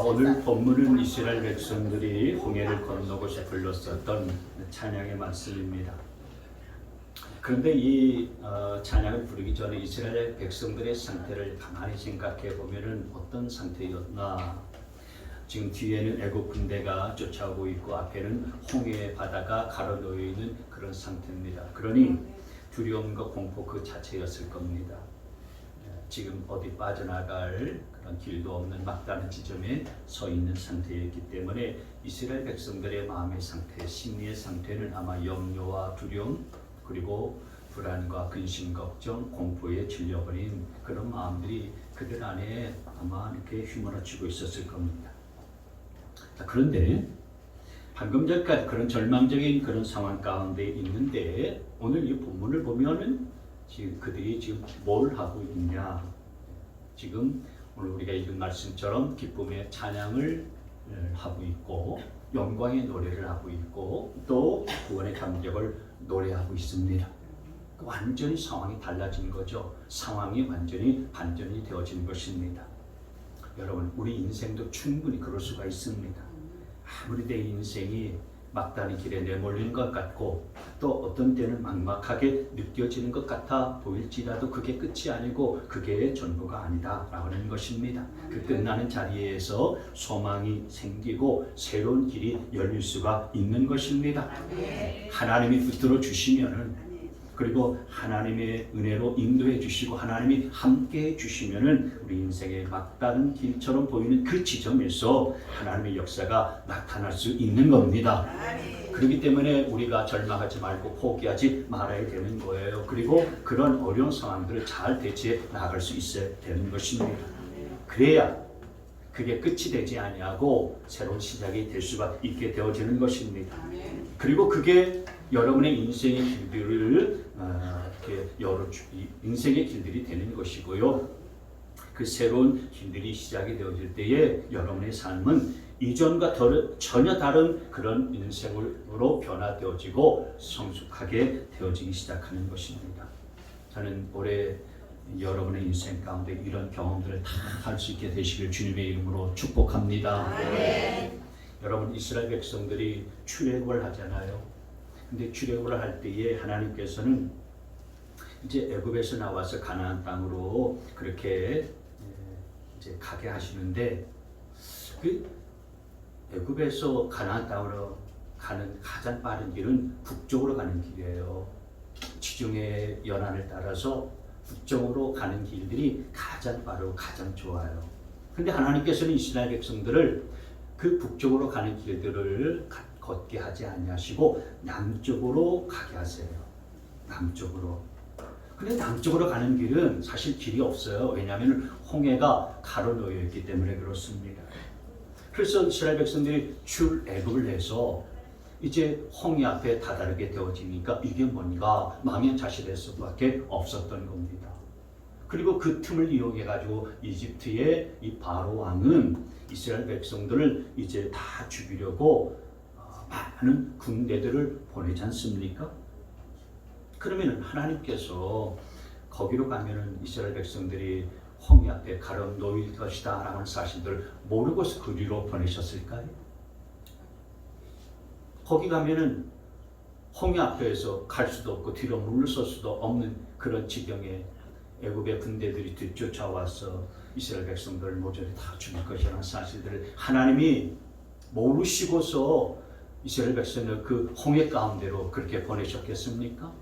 오늘 본문은 이스라엘 백성들이 홍해를 건너고서 불렀었던 찬양의 말씀입니다. 그런데 이 찬양을 부르기 전에 이스라엘 백성들의 상태를 가만히 생각해 보면은 어떤 상태였나? 지금 뒤에는 애국 군대가 쫓아오고 있고 앞에는 홍해의 바다가 가로놓여 있는 그런 상태입니다. 그러니 두려움과 공포 그 자체였을 겁니다. 지금 어디 빠져나갈 그런 길도 없는 막다른 지점에 서 있는 상태였기 때문에 이스라엘 백성들의 마음의 상태, 심리의 상태는 아마 염려와 두려움 그리고 불안과 근심, 걱정, 공포에 질려버린 그런 마음들이 그들 안에 아마 이렇게 휘몰아치고 있었을 겁니다. 그런데 방금 전까지 그런 절망적인 그런 상황 가운데 있는데 오늘 이 본문을 보면은 지금 그들이 지금 뭘 하고 있냐? 지금 오늘 우리가 읽은 말씀처럼 기쁨의 찬양을 하고 있고 영광의 노래를 하고 있고 또 구원의 감격을 노래하고 있습니다. 완전히 상황이 달라진 거죠. 상황이 완전히 반전이 되어진 것입니다. 여러분, 우리 인생도 충분히 그럴 수가 있습니다. 아무리 내 인생이 막다른 길에 내몰린 것 같고 또 어떤 때는 막막하게 느껴지는 것 같아 보일지라도 그게 끝이 아니고 그게 전부가 아니다 라고 하는 것입니다. 그 끝나는 자리에서 소망이 생기고 새로운 길이 열릴 수가 있는 것입니다. 하나님이 붙들어 주시면은 그리고 하나님의 은혜로 인도해 주시고 하나님이 함께 해 주시면은 우리 인생의 막다른 길처럼 보이는 그 지점에서 하나님의 역사가 나타날 수 있는 겁니다. 그렇기 때문에 우리가 절망하지 말고 포기하지 말아야 되는 거예요. 그리고 그런 어려운 상황들을 잘 대처해 나갈 수 있어야 되는 것입니다. 그래야 그게 끝이 되지 아니하고 새로운 시작이 될 수가 있게 되어지는 것입니다. 그리고 그게 여러분의 인생의 길들을 인생의 길들이 되는 것이고요. 그 새로운 길들이 시작이 되어질 때에 여러분의 삶은 이전과 전혀 다른 그런 인생으로 변화되어지고 성숙하게 되어지기 시작하는 것입니다. 저는 올해 여러분의 인생 가운데 이런 경험들을 다 할 수 있게 되시길 주님의 이름으로 축복합니다. 여러분, 이스라엘 백성들이 출애굽을 하잖아요. 근데 출애굽을 할 때에 하나님께서는 이제 애굽에서 나와서 가나안 땅으로 그렇게 이제 가게 하시는데 그 애굽에서 가나안 땅으로 가는 가장 빠른 길은 북쪽으로 가는 길이에요. 지중해 연안을 따라서 북쪽으로 가는 길들이 가장 빠르고 가장 좋아요. 근데 하나님께서는 이스라엘 백성들을 그 북쪽으로 가는 길들을 걷게 하지 아니하시고 남쪽으로 가게 하세요. 남쪽으로. 근데 남쪽으로 가는 길은 사실 길이 없어요. 왜냐하면 홍해가 가로놓여 있기 때문에 그렇습니다. 그래서 이스라엘 백성들이 출애굽을 해서 이제 홍해 앞에 다다르게 되어지니까 이게 뭔가 망연자실할 수밖에 없었던 겁니다. 그리고 그 틈을 이용해 가지고 이집트의 이 바로 왕은 이스라엘 백성들을 이제 다 죽이려고 많은 군대들을 보내지 않습니까? 그러면 하나님께서 거기로 가면은 이스라엘 백성들이 홍해 앞에 가로 놓일 것이다 라는 사실들을 모르고서 그리로 보내셨을까요? 거기 가면은 홍해 앞에서 갈 수도 없고 뒤로 물러설 수도 없는 그런 지경에 애굽의 군대들이 뒤쫓아와서 이스라엘 백성들을 모조리 다 죽일 것이라는 사실들을 하나님이 모르시고서 이스라엘 백성을 그 홍해 가운데로 그렇게 보내셨겠습니까?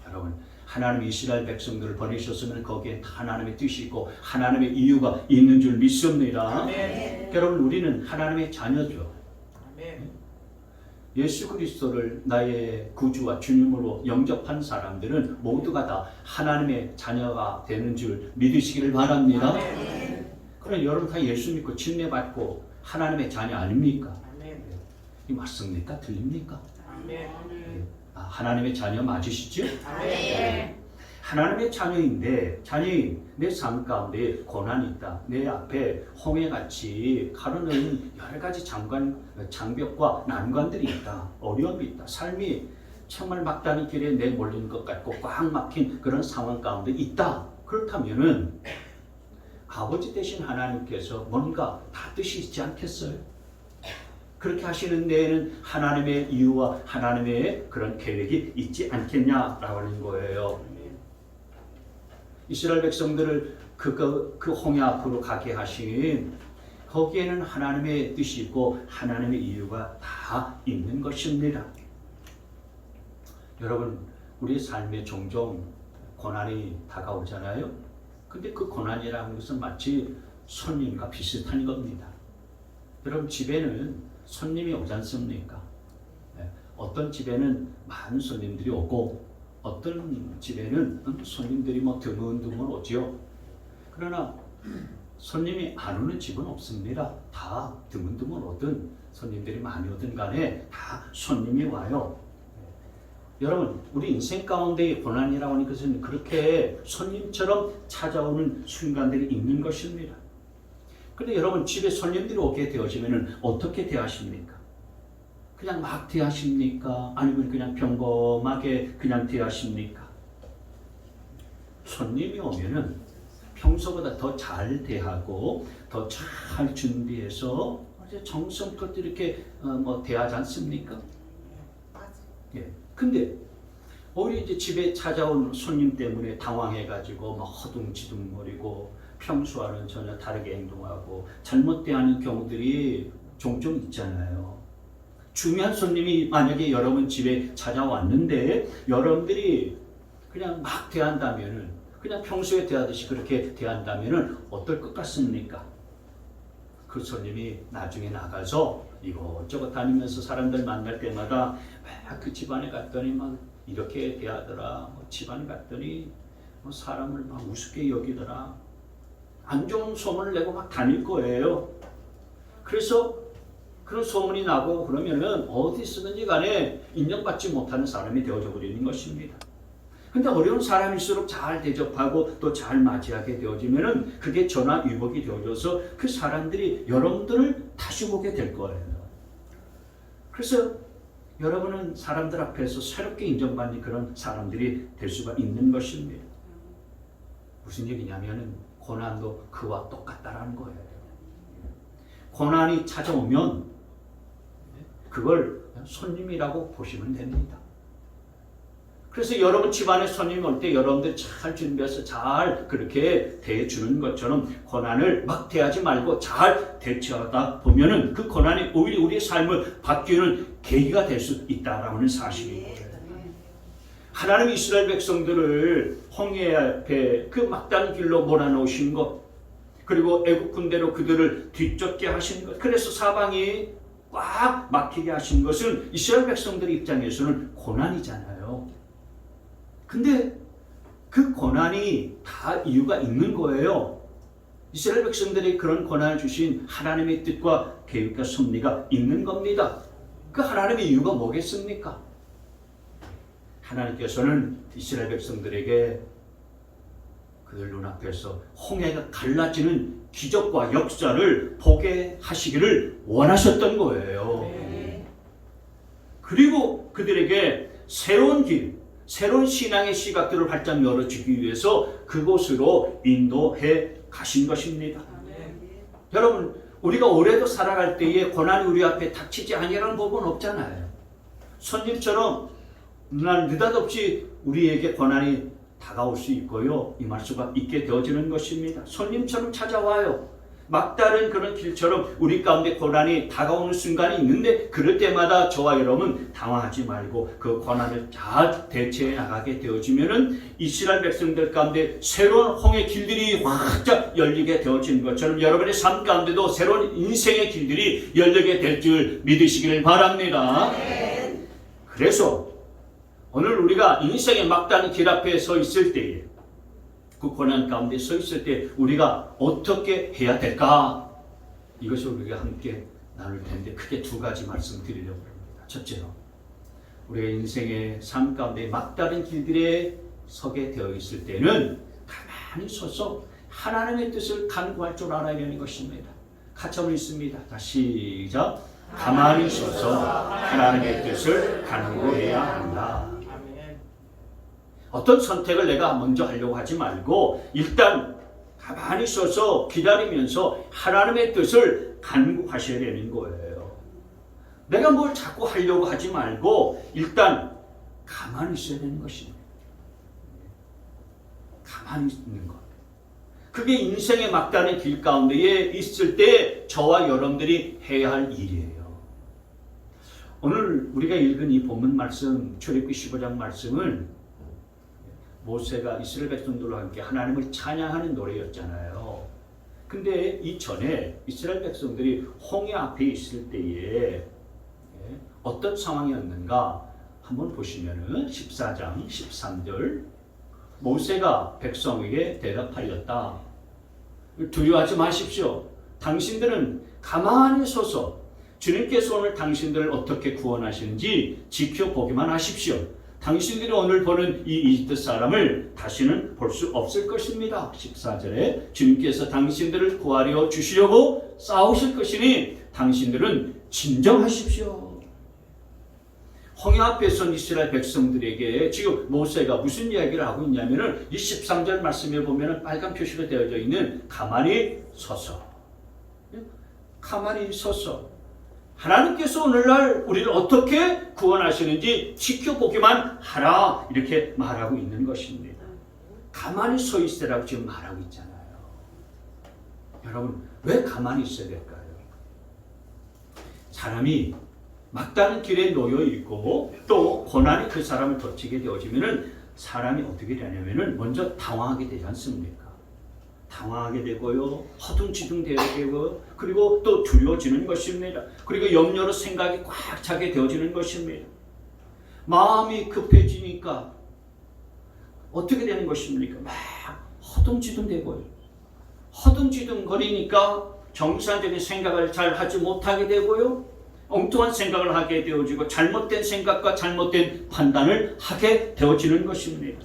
여러분, 하나님이 이스라엘 백성들을 보내셨으면 거기에 하나님의 뜻이 있고 하나님의 이유가 있는 줄 믿습니다. 아멘. 여러분, 우리는 하나님의 자녀죠. 아멘. 예수 그리스도를 나의 구주와 주님으로 영접한 사람들은 모두가 다 하나님의 자녀가 되는 줄 믿으시기를 바랍니다. 아멘. 그럼 여러분 다 예수 믿고 침례받고 하나님의 자녀 아닙니까? 이 맞습니까? 들립니까? 아멘. 하나님의 자녀 맞으시죠? 아멘. 하나님의 자녀인데 자녀인 내 삶 가운데 고난이 있다. 내 앞에 홍해같이 가로놓인 여러 가지 장벽과 난관들이 있다. 어려움이 있다. 삶이 정말 막다른 길에 내몰리는 것 같고 꽉 막힌 그런 상황 가운데 있다. 그렇다면은 아버지 되신 하나님께서 뭔가 다 뜻이 있지 않겠어요? 그렇게 하시는 데에는 하나님의 이유와 하나님의 그런 계획이 있지 않겠냐라고 하는 거예요. 이스라엘 백성들을 그 홍해 앞으로 가게 하신 거기에는 하나님의 뜻이 있고 하나님의 이유가 다 있는 것입니다. 여러분, 우리 삶에 종종 고난이 다가오잖아요. 근데 그 고난이라는 것은 마치 손님과 비슷한 겁니다. 여러분, 집에는 손님이 오지 않습니까? 어떤 집에는 많은 손님들이 오고 어떤 집에는 손님들이 드문드문 오지요. 그러나 손님이 안 오는 집은 없습니다. 다 드문드문 오든 손님들이 많이 오든 간에 다 손님이 와요. 여러분, 우리 인생 가운데 고난이라고 하는 것은 그렇게 손님처럼 찾아오는 순간들이 있는 것입니다. 그런데 여러분, 집에 손님들이 오게 되어지면 어떻게 대하십니까? 그냥 막 대하십니까? 아니면 그냥 평범하게 그냥 대하십니까? 손님이 오면은 평소보다 더 잘 대하고 더 잘 준비해서 정성껏 이렇게 대하지 않습니까? 예. 근데 오히려 이제 집에 찾아온 손님 때문에 당황해가지고 막 허둥지둥거리고 평소와는 전혀 다르게 행동하고 잘못 대하는 경우들이 종종 있잖아요. 중요한 손님이 만약에 여러분 집에 찾아왔는데 여러분들이 그냥 막 대한다면은 그냥 평소에 대하듯이 그렇게 대한다면은 어떨 것 같습니까? 그 손님이 나중에 나가서 이것저것 다니면서 사람들 만날 때마다 그 집안에 갔더니 막 이렇게 대하더라. 집안에 갔더니 사람을 막 우습게 여기더라. 안 좋은 소문을 내고 막 다닐 거예요. 그래서 그런 소문이 나고 그러면은 어디 쓰든지 간에 인정받지 못하는 사람이 되어져 버리는 것입니다. 근데 어려운 사람일수록 잘 대접하고 또 잘 맞이하게 되어지면은 그게 전화위복이 되어져서 그 사람들이 여러분들을 다시 보게 될 거예요. 그래서 여러분은 사람들 앞에서 새롭게 인정받는 그런 사람들이 될 수가 있는 것입니다. 무슨 얘기냐면은 고난도 그와 똑같다라는 거예요. 고난이 찾아오면 그걸 손님이라고 보시면 됩니다. 그래서 여러분 집안에 손님이 올 때 여러분들 잘 준비해서 잘 그렇게 대해주는 것처럼 고난을 막 대하지 말고 잘 대처하다 보면은 그 고난이 오히려 우리의 삶을 바뀌는 계기가 될 수 있다라는 사실입니다. 하나님이 이스라엘 백성들을 홍해 앞에 그 막다른 길로 몰아넣으신 것, 그리고 애국 군대로 그들을 뒤쫓게 하신 것, 그래서 사방이 꽉 막히게 하신 것은 이스라엘 백성들의 입장에서는 고난이잖아요. 근데 그 고난이 다 이유가 있는 거예요. 이스라엘 백성들이 그런 고난을 주신 하나님의 뜻과 계획과 섭리가 있는 겁니다. 그 하나님의 이유가 뭐겠습니까? 하나님께서는 이스라엘 백성들에게 그들 눈앞에서 홍해가 갈라지는 기적과 역사를 보게 하시기를 원하셨던 거예요. 그리고 그들에게 새로운 길, 새로운 신앙의 시각들을 활짝 열어주기 위해서 그곳으로 인도해 가신 것입니다. 여러분, 우리가 오래도 살아갈 때에 고난이 우리 앞에 닥치지 아니라는 법은 없잖아요. 손님처럼 느닷없이 우리에게 고난이 다가올 수 있고요. 임할 수가 있게 되어지는 것입니다. 손님처럼 찾아와요. 막다른 그런 길처럼 우리 가운데 고난이 다가오는 순간이 있는데 그럴 때마다 저와 여러분 당황하지 말고 그 고난을 잘 대처해 나가게 되어지면은 이스라엘 백성들 가운데 새로운 홍해 길들이 활짝 열리게 되어지는 것처럼 여러분의 삶 가운데도 새로운 인생의 길들이 열리게 될 줄 믿으시기를 바랍니다. 그래서 오늘 우리가 인생의 막다른 길 앞에 서 있을 때에 그 고난 가운데 서 있을 때 우리가 어떻게 해야 될까? 이것을 우리가 함께 나눌 텐데 크게 두 가지 말씀드리려고 합니다. 첫째로 우리가 인생의 삶 가운데 막다른 길들에 서게 되어 있을 때는 가만히 서서 하나님의 뜻을 간구할 줄 알아야 되는 것입니다. 같이 한번 읽습니다. 자, 시작. 가만히 서서 하나님의 뜻을 간구해야 한다. 어떤 선택을 내가 먼저 하려고 하지 말고 일단 가만히 서서 기다리면서 하나님의 뜻을 간구하셔야 되는 거예요. 내가 뭘 자꾸 하려고 하지 말고 일단 가만히 있어야 되는 것입니다. 가만히 있는 것. 그게 인생의 막다른 길 가운데에 있을 때 저와 여러분들이 해야 할 일이에요. 오늘 우리가 읽은 이 본문 말씀, 출애굽기 15장 말씀은 모세가 이스라엘 백성들과 함께 하나님을 찬양하는 노래였잖아요. 근데 이전에 이스라엘 백성들이 홍해 앞에 있을 때에 어떤 상황이었는가 한번 보시면은 14장 13절 모세가 백성에게 대답하였다. 두려워하지 마십시오. 당신들은 가만히 서서 주님께서 오늘 당신들을 어떻게 구원하시는지 지켜보기만 하십시오. 당신들이 오늘 보는 이 이집트 사람을 다시는 볼 수 없을 것입니다. 14절에 주님께서 당신들을 구하려 주시려고 싸우실 것이니 당신들은 진정하십시오. 홍해 앞에 선 이스라엘 백성들에게 지금 모세가 무슨 이야기를 하고 있냐면은 이 13절 말씀에 보면은 빨간 표시로 되어져 있는 가만히 서서 하나님께서 오늘날 우리를 어떻게 구원하시는지 지켜보기만 하라 이렇게 말하고 있는 것입니다. 가만히 서 있으라고 지금 말하고 있잖아요. 여러분 왜 가만히 있어야 될까요? 사람이 막다른 길에 놓여 있고 또 고난이 그 사람을 덮치게 되어지면은 사람이 어떻게 되냐면은 먼저 당황하게 되지 않습니까? 당황하게 되고요, 허둥지둥 되고, 그리고 또 두려워지는 것입니다. 그리고 염려로 생각이 꽉 차게 되어지는 것입니다. 마음이 급해지니까 어떻게 되는 것입니까? 막 허둥지둥 되고요. 허둥지둥 거리니까 정상적인 생각을 잘 하지 못하게 되고요. 엉뚱한 생각을 하게 되어지고 잘못된 생각과 잘못된 판단을 하게 되어지는 것입니다.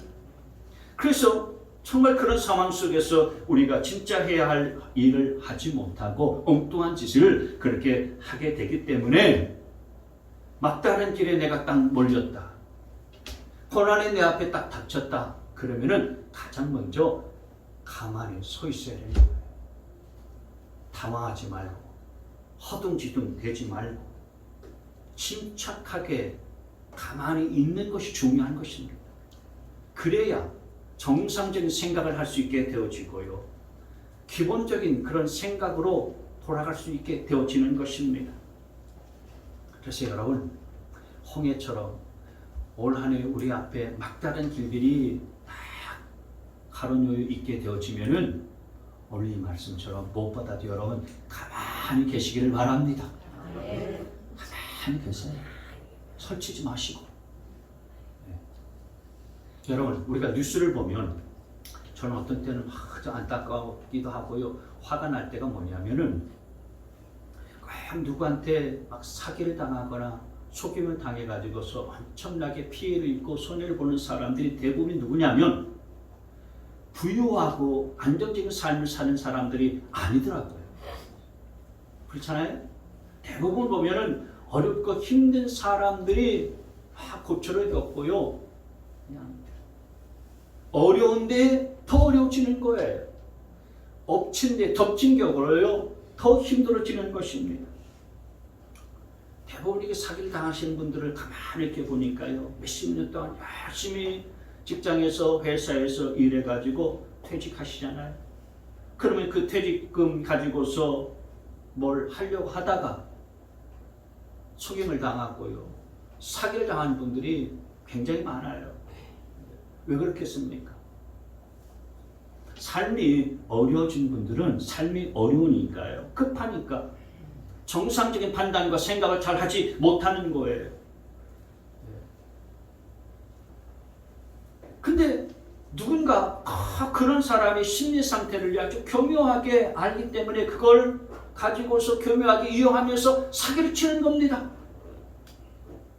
그래서 정말 그런 상황 속에서 우리가 진짜 해야 할 일을 하지 못하고 엉뚱한 짓을 그렇게 하게 되기 때문에 막다른 길에 내가 딱 몰렸다. 고난이 내 앞에 딱 닥쳤다. 그러면은 가장 먼저 가만히 서 있어야 되는 거예요. 당황하지 말고 허둥지둥 되지 말고 침착하게 가만히 있는 것이 중요한 것입니다. 그래야 정상적인 생각을 할 수 있게 되어지고요. 기본적인 그런 생각으로 돌아갈 수 있게 되어지는 것입니다. 그래서 여러분 홍해처럼 올 한 해 우리 앞에 막다른 길들이 딱 가로놓여 있게 되어지면은 오늘 이 말씀처럼 무엇보다도 여러분 가만히 계시기를 바랍니다. 가만히 계세요. 설치지 마시고. 여러분 우리가 뉴스를 보면 저는 어떤 때는 아주 안타까우기도 하고요. 화가 날 때가 뭐냐면은 꼭 누구한테 막 사기를 당하거나 속임을 당해가지고서 엄청나게 피해를 입고 손해를 보는 사람들이 대부분이 누구냐면 부유하고 안정적인 삶을 사는 사람들이 아니더라고요. 그렇잖아요? 대부분 보면은 어렵고 힘든 사람들이 막 고초를 겪고요. 그냥 어려운데 더 어려워지는 거예요. 엎친데 덮친 격으로요. 더 힘들어지는 것입니다. 대부분 이게 사기를 당하시는 분들을 가만히 이렇게 보니까요. 몇십 년 동안 열심히 직장에서 회사에서 일해가지고 퇴직하시잖아요. 그러면 그 퇴직금 가지고서 뭘 하려고 하다가 속임을 당하고요. 사기를 당한 분들이 굉장히 많아요. 왜 그렇겠습니까? 삶이 어려워진 분들은 삶이 어려우니까요. 급하니까 정상적인 판단과 생각을 잘 하지 못하는 거예요. 근데 누군가 그런 사람의 심리 상태를 아주 교묘하게 알기 때문에 그걸 가지고서 교묘하게 이용하면서 사기를 치는 겁니다.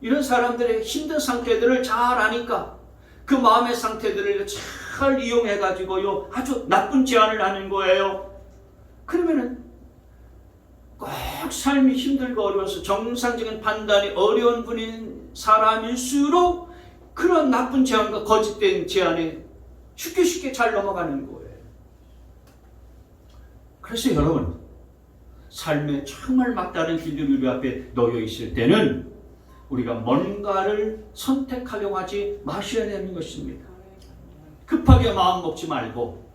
이런 사람들의 힘든 상태들을 잘 아니까 그 마음의 상태들을 잘 이용해가지고요 아주 나쁜 제안을 하는 거예요. 그러면은 꼭 삶이 힘들고 어려워서 정상적인 판단이 어려운 분인 사람일수록 그런 나쁜 제안과 거짓된 제안에 쉽게 잘 넘어가는 거예요. 그래서 여러분, 삶에 정말 막다른 길들이 우리 앞에 놓여 있을 때는 우리가 뭔가를 선택하려고 하지 마셔야 되는 것입니다. 급하게 마음 먹지 말고,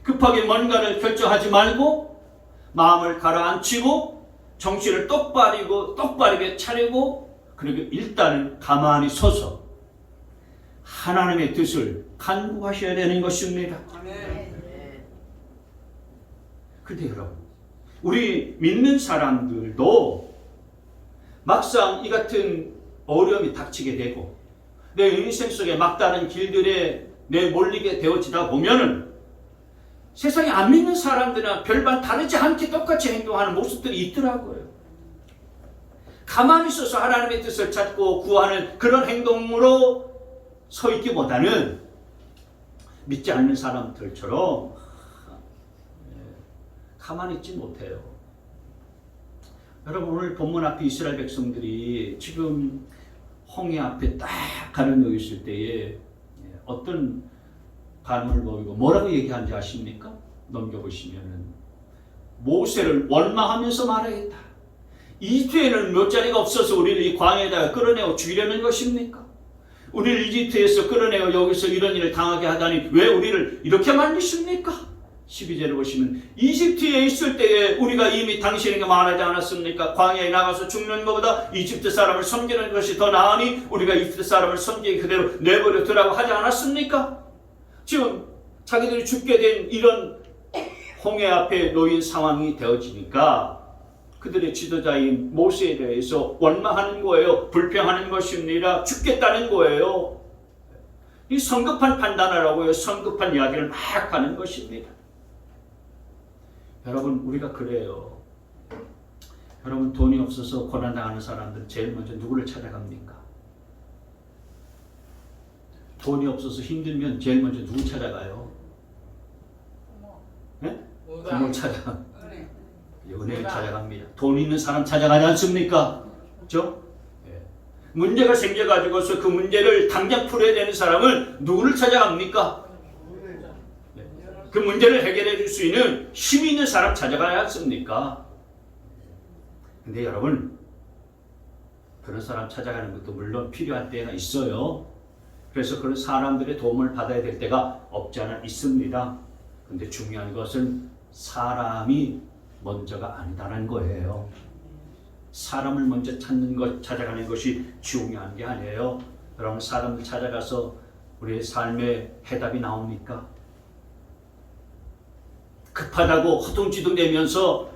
급하게 뭔가를 결정하지 말고, 마음을 가라앉히고 정신을 똑바르게 차리고, 그리고 일단은 가만히 서서 하나님의 뜻을 간구하셔야 되는 것입니다. 그런데 여러분, 우리 믿는 사람들도 막상 이 같은 어려움이 닥치게 되고 내 인생 속에 막다른 길들에 내몰리게 되어지다 보면은 세상에 안 믿는 사람들이나 별반 다르지 않게 똑같이 행동하는 모습들이 있더라고요. 가만히 있어서 하나님의 뜻을 찾고 구하는 그런 행동으로 서 있기보다는 믿지 않는 사람들처럼 가만히 있지 못해요. 여러분, 오늘 본문 앞에 이스라엘 백성들이 지금 홍해 앞에 딱 가는 여기 있을 때에 어떤 반응을 보이고 뭐라고 얘기하는지 아십니까? 넘겨보시면은 모세를 원망하면서 말하겠다. 이집트에는 몇 자리가 없어서 우리를 이 광야에다가 끌어내어 죽이려는 것입니까? 우리를 이집트에서 끌어내어 여기서 이런 일을 당하게 하다니 왜 우리를 이렇게 만드십니까? 12절을 보시면 이집트에 있을 때에 우리가 이미 당신에게 말하지 않았습니까? 광야에 나가서 죽는 것보다 이집트 사람을 섬기는 것이 더 나으니 우리가 이집트 사람을 섬기기 그대로 내버려 두라고 하지 않았습니까? 지금 자기들이 죽게 된 이런 홍해 앞에 놓인 상황이 되어지니까 그들의 지도자인 모세에 대해서 원망하는 거예요. 불평하는 것입니다. 죽겠다는 거예요. 이 성급한 판단을 하고요. 성급한 이야기를 막 하는 것입니다. 여러분, 우리가 그래요. 여러분, 돈이 없어서 고난당하는 사람들 제일 먼저 누구를 찾아갑니까? 돈이 없어서 힘들면 제일 먼저 누구 찾아가요? 네? 부모 찾아가. 은혜를 찾아갑니다. 돈 있는 사람 찾아가지 않습니까? 그렇죠? 문제가 생겨가지고서 그 문제를 당장 풀어야 되는 사람은 누구를 찾아갑니까? 그 문제를 해결해 줄 수 있는 힘이 있는 사람 찾아가야 않습니까? 근데 여러분, 그런 사람 찾아가는 것도 물론 필요한 때가 있어요. 그래서 그런 사람들의 도움을 받아야 될 때가 없지 않아 있습니다. 근데 중요한 것은 사람이 먼저가 아니다라는 거예요. 사람을 먼저 찾아가는 것이 중요한 게 아니에요. 여러분, 사람을 찾아가서 우리의 삶의 해답이 나옵니까? 급하다고 허둥지둥대면서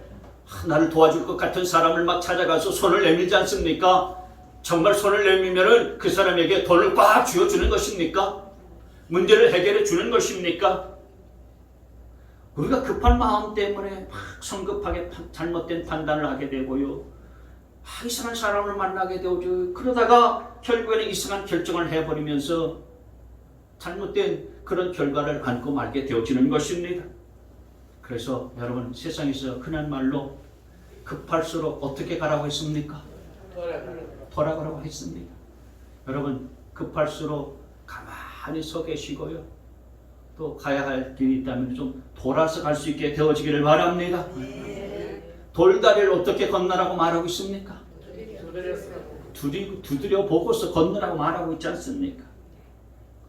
나를 도와줄 것 같은 사람을 막 찾아가서 손을 내밀지 않습니까? 정말 손을 내밀면은 그 사람에게 돈을 꽉 쥐어주는 것입니까? 문제를 해결해 주는 것입니까? 우리가 급한 마음 때문에 막 성급하게 잘못된 판단을 하게 되고요. 이상한 사람을 만나게 되죠. 그러다가 결국에는 이상한 결정을 해버리면서 잘못된 그런 결과를 안고 말게 되어지는 것입니다. 그래서 여러분, 세상에서 흔한 말로 급할수록 어떻게 가라고 했습니까? 돌아가라고 했습니다. 여러분, 급할수록 가만히 서 계시고요. 또 가야 할 길이 있다면 좀 돌아서 갈 수 있게 되어지기를 바랍니다. 돌다리를 어떻게 건너라고 말하고 있습니까? 두드려 보고서 건너라고 말하고 있지 않습니까?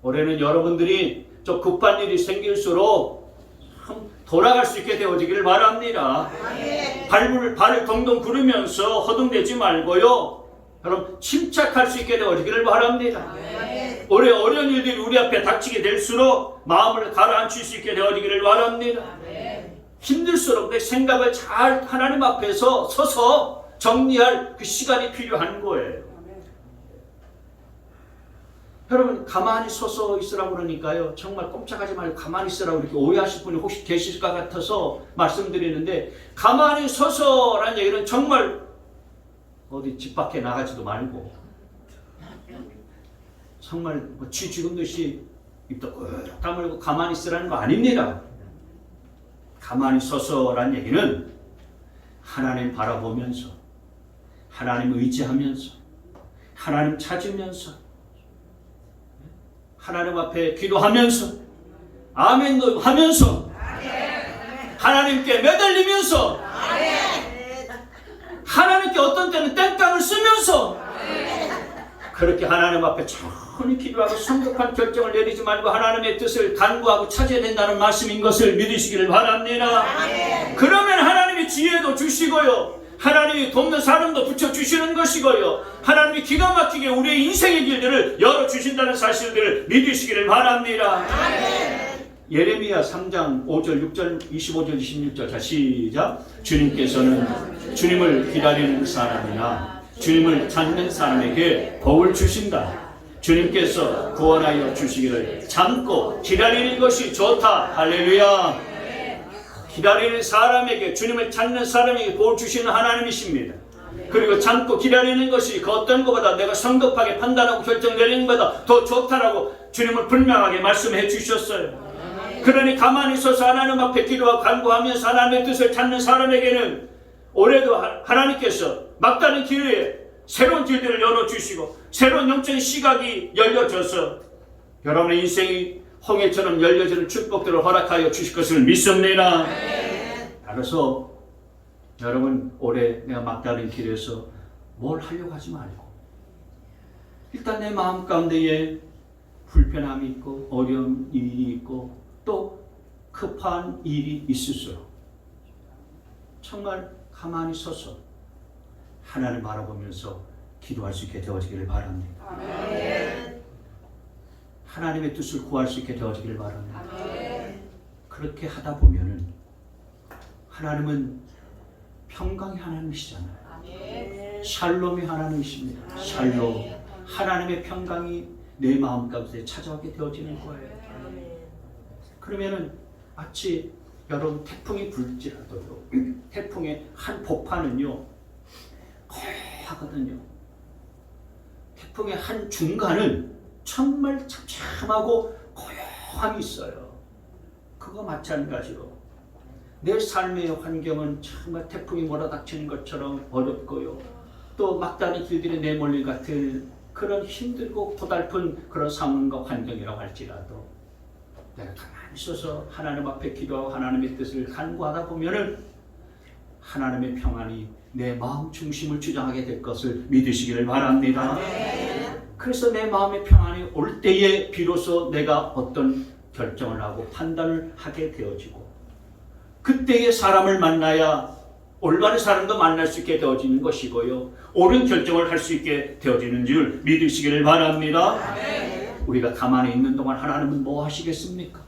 올해는 여러분들이 좀 급한 일이 생길수록 돌아갈 수 있게 되어지기를 바랍니다. 발을 동동 구르면서 허둥대지 말고요. 여러분, 침착할 수 있게 되어지기를 바랍니다. 올해 어려운 일들이 우리 앞에 닥치게 될수록 마음을 가라앉힐 수 있게 되어지기를 바랍니다. 힘들수록 내 생각을 잘 하나님 앞에서 서서 정리할 그 시간이 필요한 거예요. 여러분, 가만히 서서 있으라고 그러니까요. 정말 꼼짝하지 말고 가만히 있으라고 이렇게 오해하실 분이 혹시 계실 것 같아서 말씀드리는데, 가만히 서서라는 얘기는 정말 어디 집 밖에 나가지도 말고 정말 쥐 죽은 듯이 입도 꾹 다물고 가만히 있으라는 거 아닙니다. 가만히 서서라는 얘기는 하나님 바라보면서, 하나님 의지하면서, 하나님 찾으면서, 하나님 앞에 기도하면서, 아멘도 하면서 하나님께 매달리면서 하나님께 어떤 때는 땡깡을 쓰면서 그렇게 하나님 앞에 천히 기도하고 성급한 결정을 내리지 말고 하나님의 뜻을 간구하고 찾아야 된다는 말씀인 것을 믿으시기를 바랍니다. 그러면 하나님이 지혜도 주시고요, 하나님이 돕는 사람도 붙여주시는 것이고요, 하나님이 기가 막히게 우리의 인생의 길들을 열어주신다는 사실들을 믿으시기를 바랍니다. 예레미야 3장 5절 6절 25절 26절 자 시작. 주님께서는 주님을 기다리는 사람이나 주님을 찾는 사람에게 복을 주신다. 주님께서 구원하여 주시기를 참고 기다리는 것이 좋다. 할렐루야. 기다리는 사람에게, 주님을 찾는 사람에게 복을 주시는 하나님이십니다. 그리고 참고 기다리는 것이 그 어떤 것보다 내가 성급하게 판단하고 결정 내리는 것보다 더 좋다라고 주님은 분명하게 말씀해 주셨어요. 그러니 가만히 서서 하나님 앞에 기도하고 간구하면서 하나님의 뜻을 찾는 사람에게는 올해도 하나님께서 막다른 기회에 새로운 길들을 열어주시고 새로운 영적인 시각이 열려져서 여러분의 인생이 홍해처럼 열려지는 축복들을 허락하여 주실 것을 믿습니다. 따라서 여러분 올해 내가 막다른 길에서 뭘 하려고 하지 말고 일단 내 마음 가운데에 불편함이 있고 어려운 일이 있고 또 급한 일이 있을수록 정말 가만히 서서 하나님을 바라보면서 기도할 수 있게 되어지기를 바랍니다. 아멘. 하나님의 뜻을 구할 수 있게 되어지기를 바랍니다. 아멘. 그렇게 하다 보면은 하나님은 평강의 하나님이시잖아요. 아멘. 샬롬의 하나님이십니다. 아멘. 샬롬. 하나님의 평강이 내 마음 가운데 찾아오게 되어지는 거예요. 아멘. 그러면은 마치 여러분 태풍이 불지라도요, 태풍의 한 복판은요 고요하거든요. 태풍의 한 중간은 정말 참참하고 고요함이 있어요. 그거 마찬가지로 내 삶의 환경은 정말 태풍이 몰아닥치는 것처럼 어렵고요, 또 막다른 길들이 내몰릴 같은 그런 힘들고 고달픈 그런 상황과 환경이라고 할지라도 내가 가만히 있어서 하나님 앞에 기도하고 하나님의 뜻을 간구하다 보면은 하나님의 평안이 내 마음 중심을 주장하게 될 것을 믿으시기를 바랍니다. 그래서 내 마음의 평안이 올 때에 비로소 내가 어떤 결정을 하고 판단을 하게 되어지고 그때에 사람을 만나야 올바른 사람도 만날 수 있게 되어지는 것이고요, 옳은 결정을 할 수 있게 되어지는 줄 믿으시기를 바랍니다. 우리가 가만히 있는 동안 하나님은 뭐 하시겠습니까?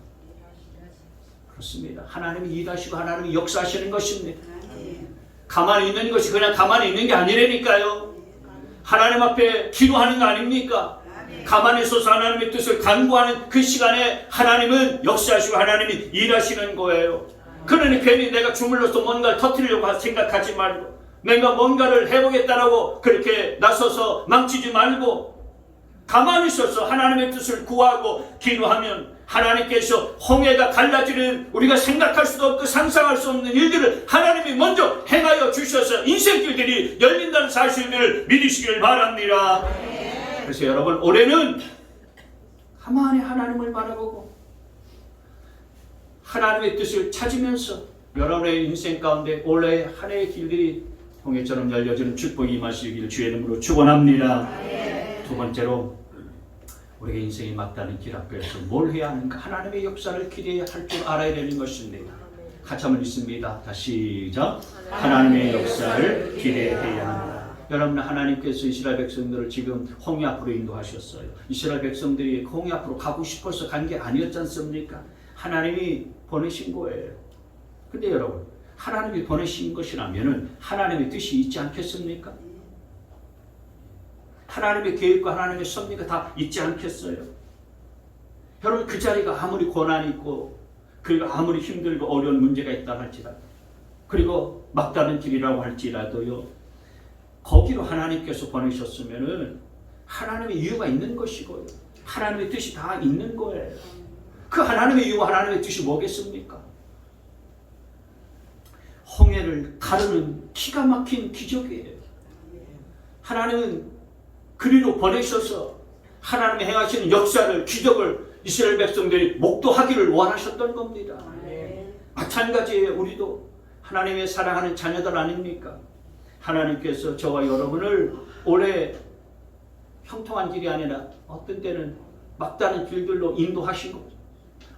그렇습니다. 하나님이 일하시고 하나님이 역사하시는 것입니다. 가만히 있는 것이 그냥 가만히 있는 게 아니라니까요. 하나님 앞에 기도하는 거 아닙니까? 가만히 서서 하나님의 뜻을 간구하는 그 시간에 하나님은 역사하시고 하나님이 일하시는 거예요. 그러니 괜히 내가 주물러서 뭔가를 터뜨리려고 생각하지 말고 내가 뭔가를 해보겠다라고 그렇게 나서서 망치지 말고 가만히 있어서 하나님의 뜻을 구하고 기도하면 하나님께서 홍해가 갈라지는 우리가 생각할 수도 없고 상상할 수 없는 일들을 하나님이 먼저 행하여 주셔서 인생길들이 열린다는 사실들을 믿으시기를 바랍니다. 그래서 여러분 올해는 가만히 하나님을 바라보고 하나님의 뜻을 찾으면서 여러분의 인생 가운데 올해 한 해의 길들이 홍해처럼 열려지는 축복이 임하시기를 주의 이름으로 축원합니다. 두 번째로 우리가 인생이 막다른 길 앞에서 뭘 해야 하는가? 하나님의 역사를 기대할 줄 알아야 되는 것입니다. 같이 한번 읽습니다. 다시 시작. 하나님의 역사를 기대해야 합니다. 여러분, 하나님께서 이스라엘 백성들을 지금 홍해 앞으로 인도하셨어요. 이스라엘 백성들이 홍해 앞으로 가고 싶어서 간 게 아니었지 않습니까? 하나님이 보내신 거예요. 근데 여러분, 하나님이 보내신 것이라면 하나님의 뜻이 있지 않겠습니까? 하나님의 계획과 하나님의 섭리가 다 있지 않겠어요? 여러분, 그 자리가 아무리 고난이 있고 그리고 아무리 힘들고 어려운 문제가 있다 할지라도 그리고 막다른 길이라고 할지라도요, 거기로 하나님께서 보내셨으면은 하나님의 이유가 있는 것이고요, 하나님의 뜻이 다 있는 거예요. 그 하나님의 이유와 하나님의 뜻이 뭐겠습니까? 홍해를 가르는 기가 막힌 기적이에요. 하나님은 그리로 보내셔서 하나님이 행하시는 역사를, 기적을 이스라엘 백성들이 목도하기를 원하셨던 겁니다. 마찬가지예요. 우리도 하나님의 사랑하는 자녀들 아닙니까? 하나님께서 저와 여러분을 오래 형통한 길이 아니라 어떤 때는 막다른 길들로 인도하신 거죠.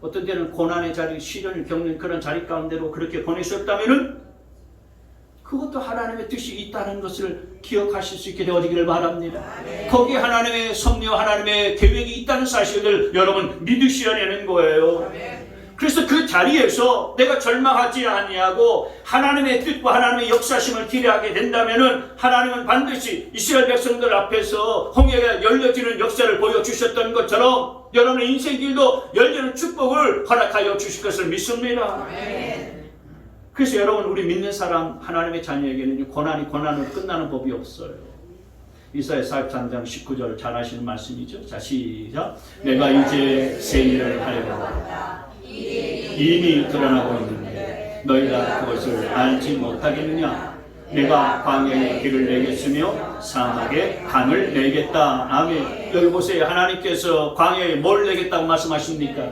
어떤 때는 고난의 자리, 시련을 겪는 그런 자리 가운데로 그렇게 보내셨다면은 그것도 하나님의 뜻이 있다는 것을 기억하실 수 있게 되어지기를 바랍니다. 거기에 하나님의 섭리와 하나님의 계획이 있다는 사실을 여러분 믿으셔야 되는 거예요. 그래서 그 자리에서 내가 절망하지 아니하고 하나님의 뜻과 하나님의 역사심을 기대하게 된다면은 하나님은 반드시 이스라엘 백성들 앞에서 홍해가 열려지는 역사를 보여주셨던 것처럼 여러분의 인생길도 열리는 축복을 허락하여 주실 것을 믿습니다. 그래서 여러분 우리 믿는 사람 하나님의 자녀에게는 고난이 고난으로 끝나는 법이 없어요. 이사야 43장 19절 잘 아시는 말씀이죠. 자 시작. 내가 이제 새 일을 하려고 이미 드러나고 있는데 너희가 그것을 알지 못하겠느냐. 내가 광야에 길을 내겠으며 사막에 강을 내겠다. 아멘. 여기 보세요. 하나님께서 광야에 뭘 내겠다고 말씀하십니까?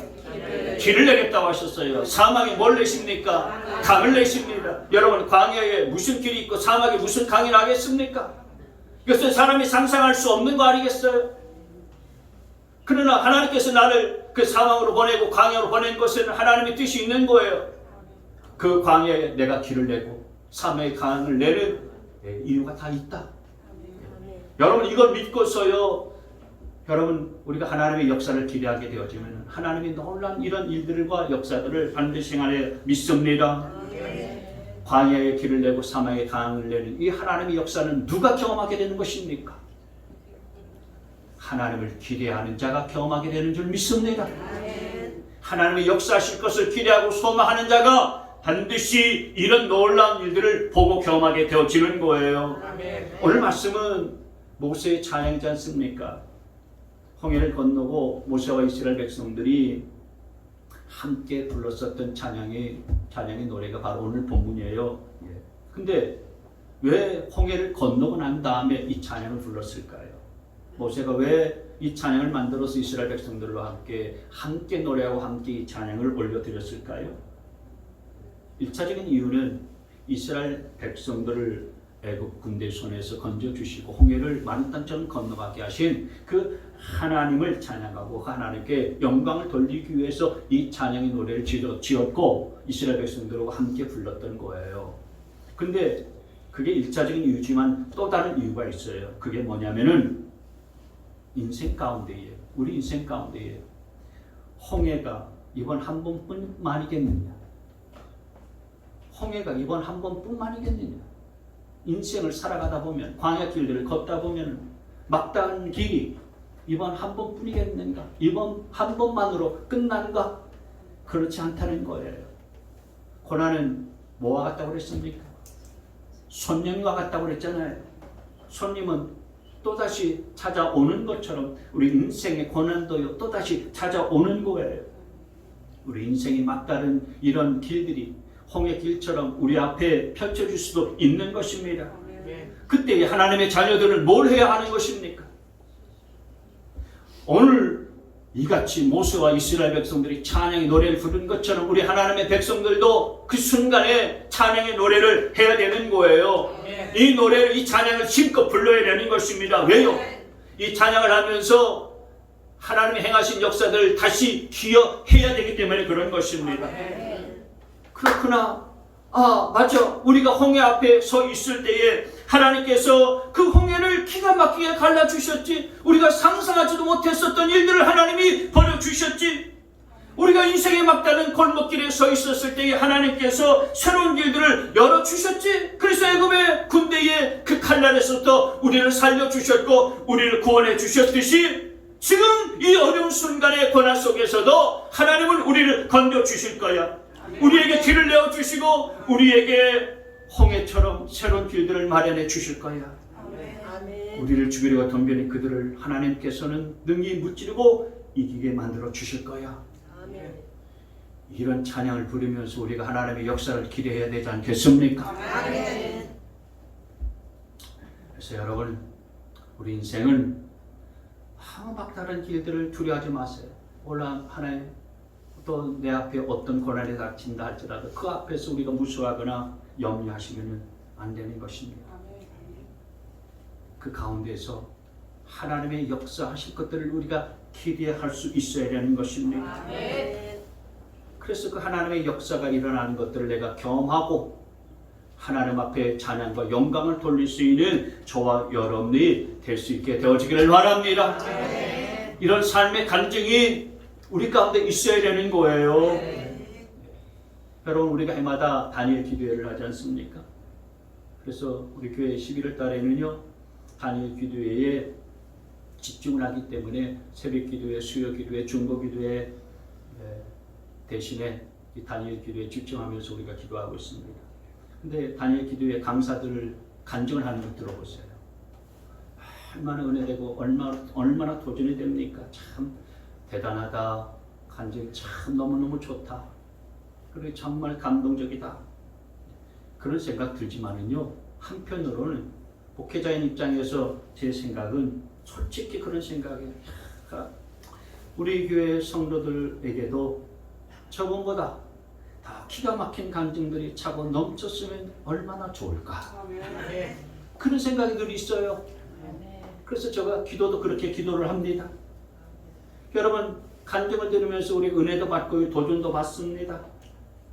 길을 내겠다고 하셨어요. 사막에 뭘 내십니까? 강을 내십니다. 여러분 광야에 무슨 길이 있고 사막에 무슨 강이 나겠습니까? 이것은 사람이 상상할 수 없는 거 아니겠어요? 그러나 하나님께서 나를 그 사막으로 보내고 광야로 보낸 것은 하나님의 뜻이 있는 거예요. 그 광야에 내가 길을 내고 사막에 강을 내는 이유가 다 있다. 여러분 이걸 믿고서요. 여러분 우리가 하나님의 역사를 기대하게 되어지면 하나님이 놀라운 이런 일들과 역사들을 반드시 행하려 믿습니다. 광야에 길을 내고 사막에 강을 내는 이 하나님의 역사는 누가 경험하게 되는 것입니까? 하나님을 기대하는 자가 경험하게 되는 줄 믿습니다. 하나님의 역사하실 것을 기대하고 소망하는 자가 반드시 이런 놀라운 일들을 보고 경험하게 되어지는 거예요. 오늘 말씀은 모세의 찬양이지 않습니까? 홍해를 건너고 모세와 이스라엘 백성들이 함께 불렀었던 찬양의 노래가 바로 오늘 본문이에요. 근데 왜 홍해를 건너고 난 다음에 이 찬양을 불렀을까요? 모세가 왜 이 찬양을 만들어서 이스라엘 백성들과 함께 노래하고 함께 이 찬양을 올려드렸을까요? 1차적인 이유는 이스라엘 백성들을 애굽 군대 손에서 건져주시고 홍해를 만땅처럼 건너가게 하신 그 하나님을 찬양하고 하나님께 영광을 돌리기 위해서 이 찬양의 노래를 지었고 이스라엘 백성들과 함께 불렀던 거예요. 근데 그게 1차적인 이유지만 또 다른 이유가 있어요. 그게 뭐냐면은 인생 가운데에 우리 인생 가운데에 홍해가 이번 한 번뿐만이겠느냐? 홍해가 이번 한 번뿐만이겠느냐? 인생을 살아가다 보면 광야 길들을 걷다 보면 막다른 길이 이번 한 번뿐이겠는가? 이번 한 번만으로 끝난가? 그렇지 않다는 거예요. 고난은 뭐와 같다고 그랬습니까? 손님과 같다고 그랬잖아요. 손님은 또다시 찾아오는 것처럼 우리 인생의 고난도 또다시 찾아오는 거예요. 우리 인생이 막다른 이런 길들이 홍해 길처럼 우리 앞에 펼쳐질 수도 있는 것입니다. 그때 하나님의 자녀들은 뭘 해야 하는 것입니까? 오늘 이같이 모세와 이스라엘 백성들이 찬양의 노래를 부른 것처럼 우리 하나님의 백성들도 그 순간에 찬양의 노래를 해야 되는 거예요. 이 노래를, 이 찬양을 힘껏 불러야 되는 것입니다. 왜요? 이 찬양을 하면서 하나님이 행하신 역사들을 다시 기억해야 되기 때문에 그런 것입니다. 그렇구나. 아, 맞아. 우리가 홍해 앞에 서 있을 때에 하나님께서 그 홍해를 기가 막히게 갈라주셨지. 우리가 상상하지도 못했었던 일들을 하나님이 벌여주셨지. 우리가 인생의 막다른 골목길에 서 있었을 때에 하나님께서 새로운 길들을 열어주셨지. 그래서 애굽의 군대의 그 칼날에서부터 우리를 살려주셨고 우리를 구원해 주셨듯이 지금 이 어려운 순간의 고난 속에서도 하나님은 우리를 건져주실 거야. 우리에게 길을 내어주시고 우리에게 홍해처럼 새로운 길들을 마련해 주실 거야. 우리를 죽이려고 덤벼는 그들을 하나님께서는 능히 무찌르고 이기게 만들어 주실 거야. 이런 찬양을 부르면서 우리가 하나님의 역사를 기대해야 되지 않겠습니까? 그래서 여러분, 우리 인생은 막다른 길들을 두려워하지 마세요. 물론 하나의 또 내 앞에 어떤 고난이 닥친다 할지라도 그 앞에서 우리가 무수하거나 염려하시면 안 되는 것입니다. 그 가운데서 하나님의 역사하실 것들을 우리가 기대할 수 있어야 되는 것입니다. 그래서 그 하나님의 역사가 일어나는 것들을 내가 경험하고 하나님 앞에 찬양과 영광을 돌릴 수 있는 저와 여러분이 될 수 있게 되어지기를 바랍니다. 이런 삶의 간증이 우리 가운데 있어야 되는 거예요. 여러분, 우리가 해마다 다니엘 기도회를 하지 않습니까? 그래서 우리 교회 11월 달에는요, 다니엘 기도회에 집중을 하기 때문에 새벽 기도회, 수요 기도회, 중보 기도회 대신에 이 다니엘 기도회에 집중하면서 우리가 기도하고 있습니다. 근데 다니엘 기도회 강사들 간증을 하는 걸 들어보세요. 얼마나 은혜되고 얼마나 도전이 됩니까? 참 대단하다. 간증이 참 너무너무 좋다. 그리고 정말 감동적이다. 그런 생각 들지만은요, 한편으로는 목회자인 입장에서 제 생각은 솔직히 그런 생각이에요. 우리 교회 성도들에게도 저번보다 다 기가 막힌 간증들이 차고 넘쳤으면 얼마나 좋을까. 그런 생각이 늘 있어요. 그래서 제가 기도도 그렇게 기도를 합니다. 여러분, 간증을 들으면서 우리 은혜도 받고 도전도 받습니다.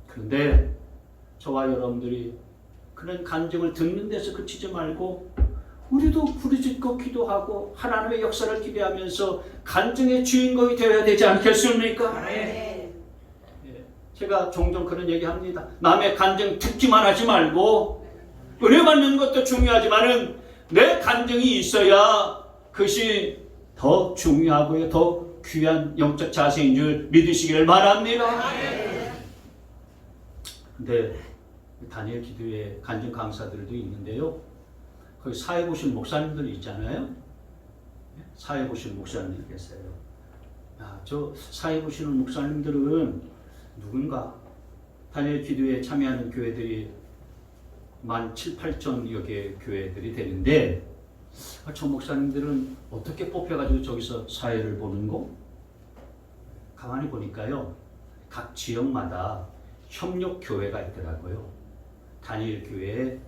그런데 저와 여러분들이 그런 간증을 듣는 데서 그치지 말고 우리도 부르짖고 기도하고 하나님의 역사를 기대하면서 간증의 주인공이 되어야 되지 않겠습니까? 제가 종종 그런 얘기합니다. 남의 간증 듣기만 하지 말고 은혜 받는 것도 중요하지만은 내 간증이 있어야 그것이 더 중요하고요, 더 귀한 영적 자세인 줄 믿으시기를 바랍니다. 근데 다니엘 기도회 간증 강사들도 있는데요, 거기 사회 보실 목사님들이 있잖아요. 사회 보실 목사님들이 계세요. 저 사회 보시는 목사님들은 누군가 다니엘 기도회에 참여하는 교회들이 17,800여 개 교회들이 되는데, 저 목사님들은 어떻게 뽑혀가지고 저기서 사회를 보는 거? 가만히 보니까요, 각 지역마다 협력 교회가 있더라고요. 다니엘 교회,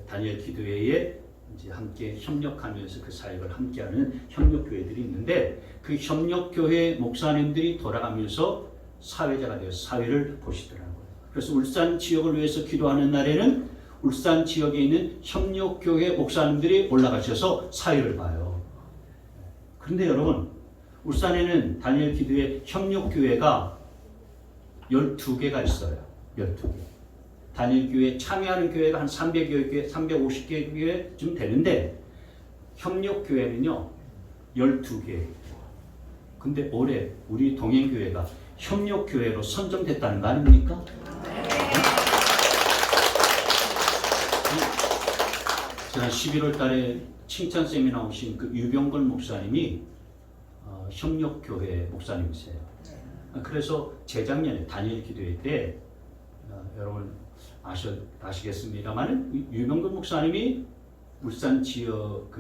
다니엘 기도회에 이제 함께 협력하면서 그 사역을 함께하는 협력 교회들이 있는데, 그 협력 교회 목사님들이 돌아가면서 사회자가 되어서 사회를 보시더라고요. 그래서 울산 지역을 위해서 기도하는 날에는 울산 지역에 있는 협력교회 목사님들이 올라가셔서 사회를 봐요. 그런데 여러분, 울산에는 다니엘 기도회 협력교회가 12개가 있어요. 12개. 다니엘 교회에 참여하는 교회가 한 300여 개, 350개 교회쯤 되는데 협력교회는요 12개. 근데 올해 우리 동행교회가 협력교회로 선정됐다는 거 아닙니까? 지난 11월 달에 칭찬 세미나 오신 그 유병걸 목사님이 협력교회 목사님이세요. 그래서 재작년에 다니엘 기도회 때 여러분 아시겠습니다만 유병걸 목사님이 울산 지역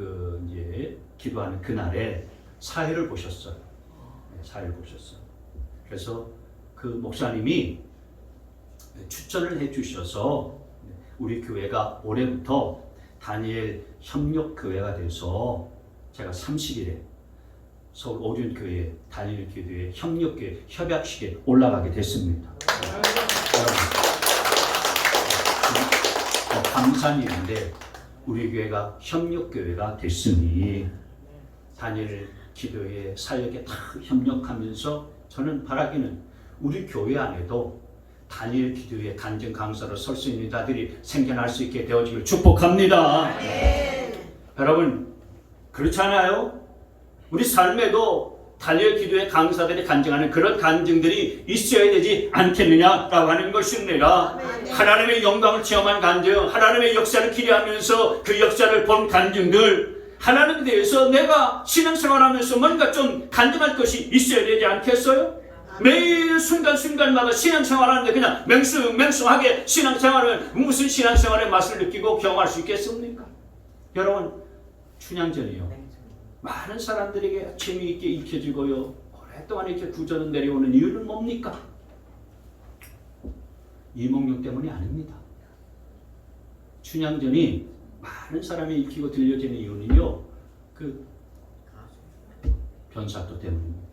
이제 기도하는 그날에 사회를 보셨어요. 사회를 보셨어요. 그래서 그 목사님이 추천을 해주셔서 우리 교회가 올해부터 다니엘 협력교회가 돼서 제가 30일에 서울 오륜교회 다니엘 기도회 협력교회 협약식에 올라가게 됐습니다. 감사한 일인데 우리 교회가 협력교회가 됐으니 다니엘 기도회 사역에 다 협력하면서 저는 바라기는 우리 교회 안에도 다니엘 기도회 간증 강사로 설 수 있는 자들이 생겨날 수 있게 되어지길 축복합니다. 여러분, 그렇지 않아요? 우리 삶에도 다니엘 기도회 강사들이 간증하는 그런 간증들이 있어야 되지 않겠느냐라고 하는 것입니다. 하나님의 영광을 체험한 간증, 하나님의 역사를 기대하면서 그 역사를 본 간증들, 하나님에 대해서 내가 신앙생활하면서 뭔가 좀 간증할 것이 있어야 되지 않겠어요? 매일 순간순간마다 신앙생활하는데 그냥 맹숭맹숭하게 신앙생활을, 무슨 신앙생활의 맛을 느끼고 경험할 수 있겠습니까? 여러분, 춘향전이요, 많은 사람들에게 재미있게 익혀지고요, 오랫동안 이렇게 구전은 내려오는 이유는 뭡니까? 이몽룡 때문이 아닙니다. 춘향전이 많은 사람이 읽히고 들려지는 이유는요, 그 변사또 때문입니다.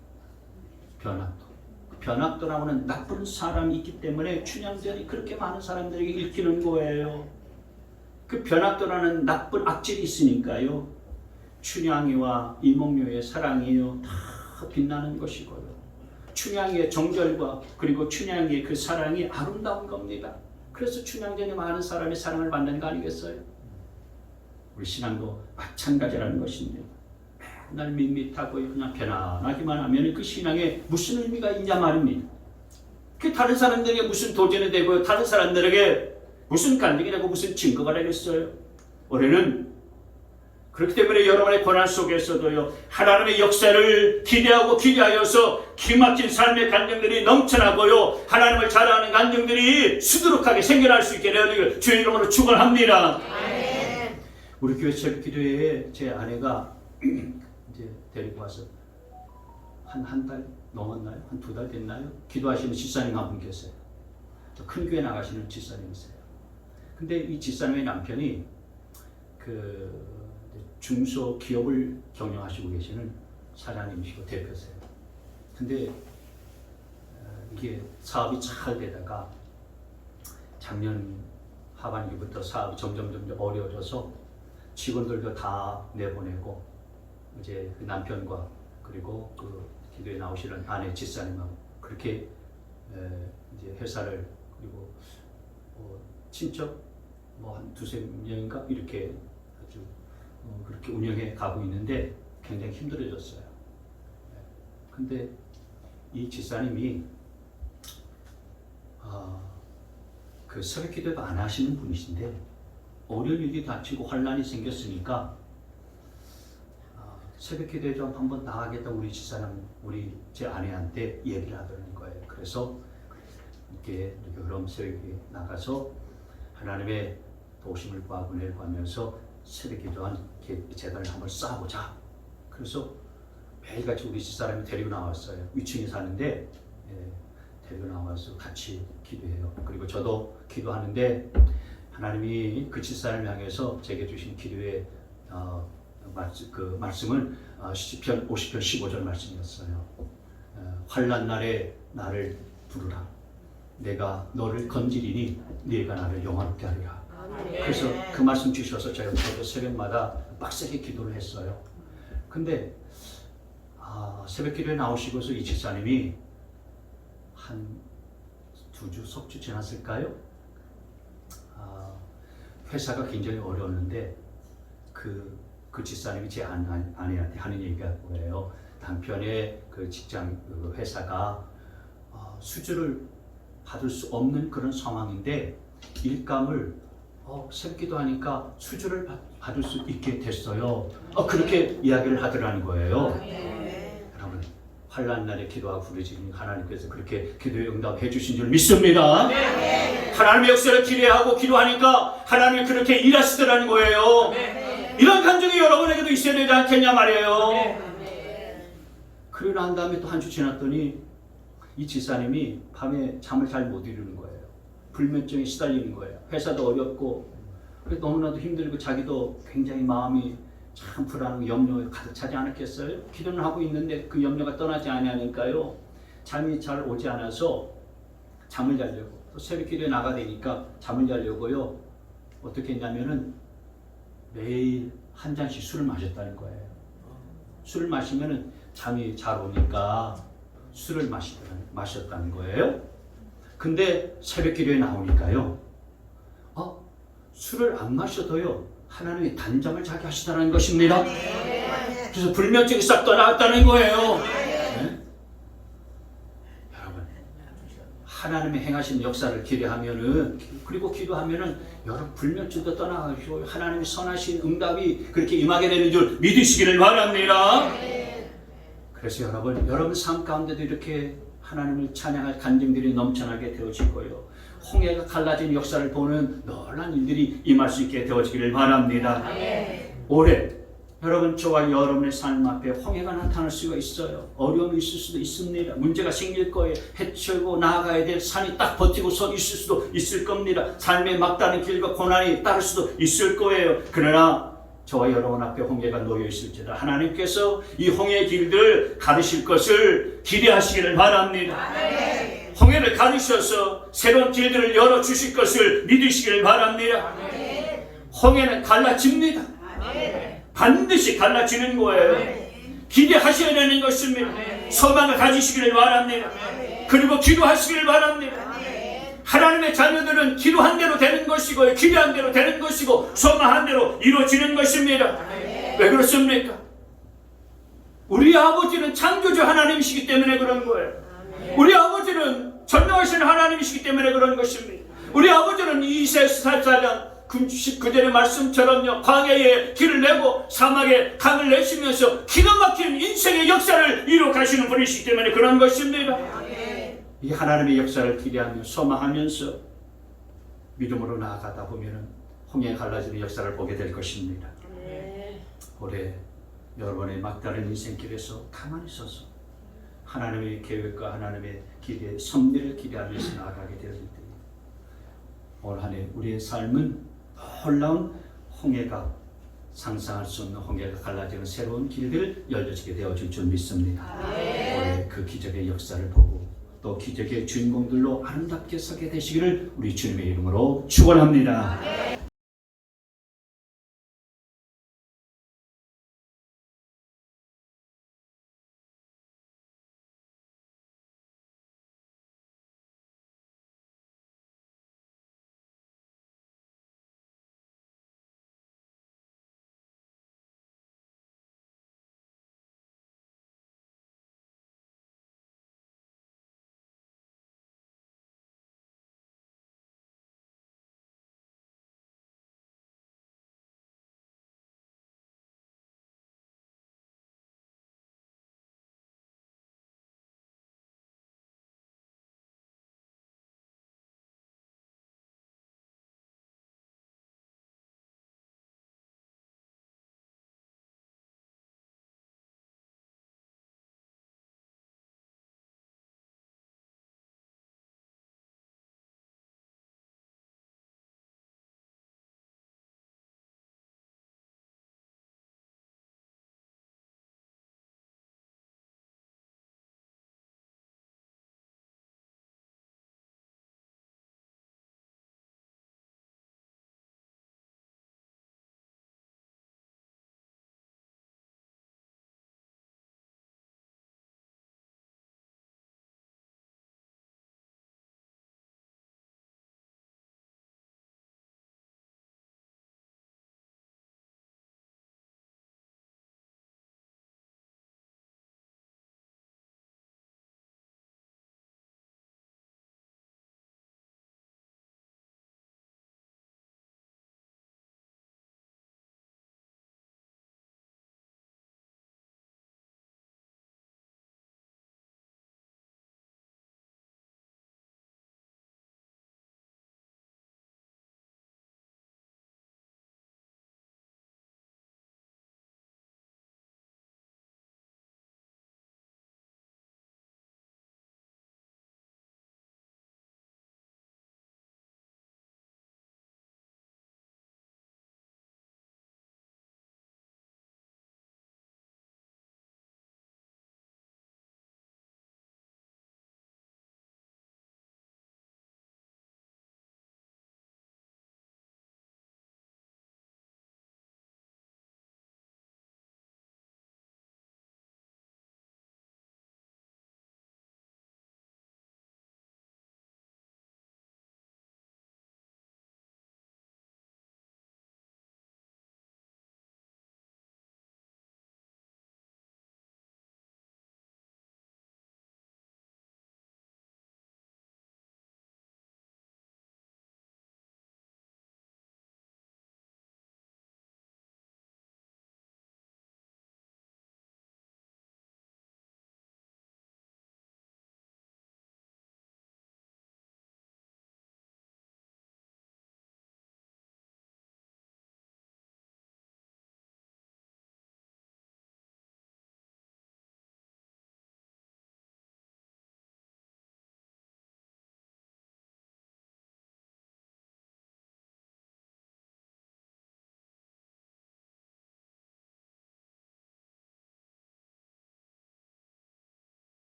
변학도라고는 나쁜 사람이 있기 때문에 춘향전이 그렇게 많은 사람들에게 읽히는 거예요. 그 변학도라는 나쁜 악질이 있으니까요, 춘향이와 이몽룡의 사랑이요 다 빛나는 것이고요. 춘향이의 정절과 그리고 춘향이의 그 사랑이 아름다운 겁니다. 그래서 춘향전에 많은 사람의 사랑을 받는 거 아니겠어요? 우리 신앙도 마찬가지라는 것입니다. 맨날 밋밋하고 그냥 편안하기만 하면 그 신앙에 무슨 의미가 있냐 말입니다. 그 다른 사람들에게 무슨 도전이 되고요, 다른 사람들에게 무슨 간증이 되고 무슨 증거가 되겠어요? 올해는 그렇기 때문에 여러분의 고난 속에서도요, 하나님의 역사를 기대하여서 기막힌 삶의 간증들이 넘쳐나고요, 하나님을 자랑하는 간증들이 수두룩하게 생겨날 수 있게 되기를 주의 이름으로 축원합니다. 우리 교회 새벽 기도회에 제 아내가 이제 데리고 와서 한 달 넘었나요? 한 2달 됐나요? 기도하시는 집사님 한 분 계세요. 큰 교회 나가시는 집사님이세요. 근데 이 집사님의 남편이 그 중소기업을 경영하시고 계시는 사장님이시고 대표세요. 근데 이게 사업이 잘 되다가 작년 하반기부터 사업이 점점 어려워져서 직원들도 다 내보내고 이제 그 남편과 그리고 그 기도에 나오시는 아내 집사님하고 그렇게 이제 회사를 그리고 친척 한 2-3명인가 이렇게 아주 그렇게 운영해 가고 있는데 굉장히 힘들어졌어요. 근데 이 집사님이 그 새벽 기도도 안 하시는 분이신데 어려운 일이 닥치고 환란이 생겼으니까 새벽 기도에 좀 한번 나가겠다 우리 집사람 제 아내한테 얘기를 하더라는 거예요. 그래서 이렇게 여름 새벽에 나가서 하나님의 도심을 구하고 은혜를 구하면서 새벽 기도한 재단을 한번 쌓아보자. 그래서 매일같이 우리 집사람이 데리고 나왔어요. 위층에 사는데 데리고 나와서 같이 기도해요. 그리고 저도 기도하는데 하나님이 그 집사람을 향해서 제게 주신 기도의 그 말씀은 시편 50편 15절 말씀이었어요. 환난 날에 나를 부르라. 내가 너를 건지리니 네가 나를 영화롭게 하리라. 그래서 그 말씀 주셔서 저도 새벽마다 빡세게 기도를 했어요. 근데 새벽 기도에 나오시고서 이 집사님이 한 2주, 석주 지났을까요? 회사가 굉장히 어려웠는데 그 집사님이 제 아내한테 하는 얘기가 뭐예요? 남편의 그 직장 그 회사가 수주를 받을 수 없는 그런 상황인데 일감을 새벽 기도하니까 수주를 받을 수 있게 됐어요. 그렇게 이야기를 하더라는 거예요. 여러분 환난 날에 기도하고 부르짖으니 하나님께서 그렇게 기도에 응답해 주신 줄 믿습니다. 하나님의 역사를 기대하고 기도하니까 하나님이 그렇게 일하시더라는 거예요. 이런 감정이 여러분에게도 있어야 되지 않겠냐 말이에요. 그러고 난 다음에 또 한 주 지났더니 이 집사님이 밤에 잠을 잘 못 이루는 거예요. 불면증에 시달리는 거예요. 회사도 어렵고 너무나도 힘들고 자기도 굉장히 마음이 참 불안하고 염려에 가득 차지 않았겠어요? 기도는 하고 있는데 그 염려가 떠나지 않으니까요. 잠이 잘 오지 않아서 잠을 자려고 또 새벽 기도에 나가야 되니까 잠을 자려고요. 어떻게 했냐면은 매일 한 잔씩 술을 마셨다는 거예요. 술을 마시면은 잠이 잘 오니까 술을 마셨다는 거예요. 근데 새벽 기도에 나오니까요. 술을 안 마셔도요. 하나님이 단잠을 자게 하시다는 것입니다. 그래서 불면증이 싹 떠나갔다는 거예요. 네? 여러분, 하나님의 행하신 역사를 기대하면은 그리고 기도하면은 여러분 불면증도 떠나가시고 하나님의 선하신 응답이 그렇게 임하게 되는 줄 믿으시기를 바랍니다. 그래서 여러분 삶 가운데도 이렇게 하나님을 찬양할 간증들이 넘쳐나게 되어지고요. 홍해가 갈라진 역사를 보는 놀라운 일들이 임할 수 있게 되어지기를 바랍니다. 올해 여러분, 저와 여러분의 삶 앞에 홍해가 나타날 수가 있어요. 어려움이 있을 수도 있습니다. 문제가 생길 거예요. 헤쳐고 나아가야 될 산이 딱 버티고 서 있을 수도 있을 겁니다. 삶의 막다른 길과 고난이 따를 수도 있을 거예요. 그러나 저와 여러분 앞에 홍해가 놓여 있을지라 하나님께서 이 홍해의 길들을 가르실 것을 기대하시기를 바랍니다. 홍해를 가르셔서 새로운 길들을 열어주실 것을 믿으시기를 바랍니다. 홍해는 갈라집니다. 반드시 갈라지는 거예요. 기대하셔야 되는 것입니다. 소망을 가지시기를 바랍니다. 그리고 기도하시기를 바랍니다. 하나님의 자녀들은 기도한 대로 되는 것이고 기대한 대로 되는 것이고 소망한 대로 이루어지는 것입니다. 왜 그렇습니까? 우리 아버지는 창조주 하나님이시기 때문에 그런 거예요. 우리 아버지는 전능하신 하나님이시기 때문에 그런 것입니다. 우리 아버지는 이세사장 19절의 말씀처럼요, 광야에 길을 내고 사막에 강을 내시면서 기가 막힌 인생의 역사를 이루어 가시는 분이시기 때문에 그런 것입니다. 이 하나님의 역사를 기대하며 소망하면서 믿음으로 나아가다 보면 홍해에 갈라지는 역사를 보게 될 것입니다. 올해 여러분의 막다른 인생길에서 가만히 서서 하나님의 계획과 하나님의 길의 섭리를 기대하면서 나아가게 되어질 때 올 한 해 우리의 삶은 놀라운 홍해가 상상할 수 없는 홍해가 갈라지는 새로운 길들 열려지게 되어질 줄 믿습니다. 올해 그 기적의 역사를 보고 또 기적의 주인공들로 아름답게 서게 되시기를 우리 주님의 이름으로 축원합니다.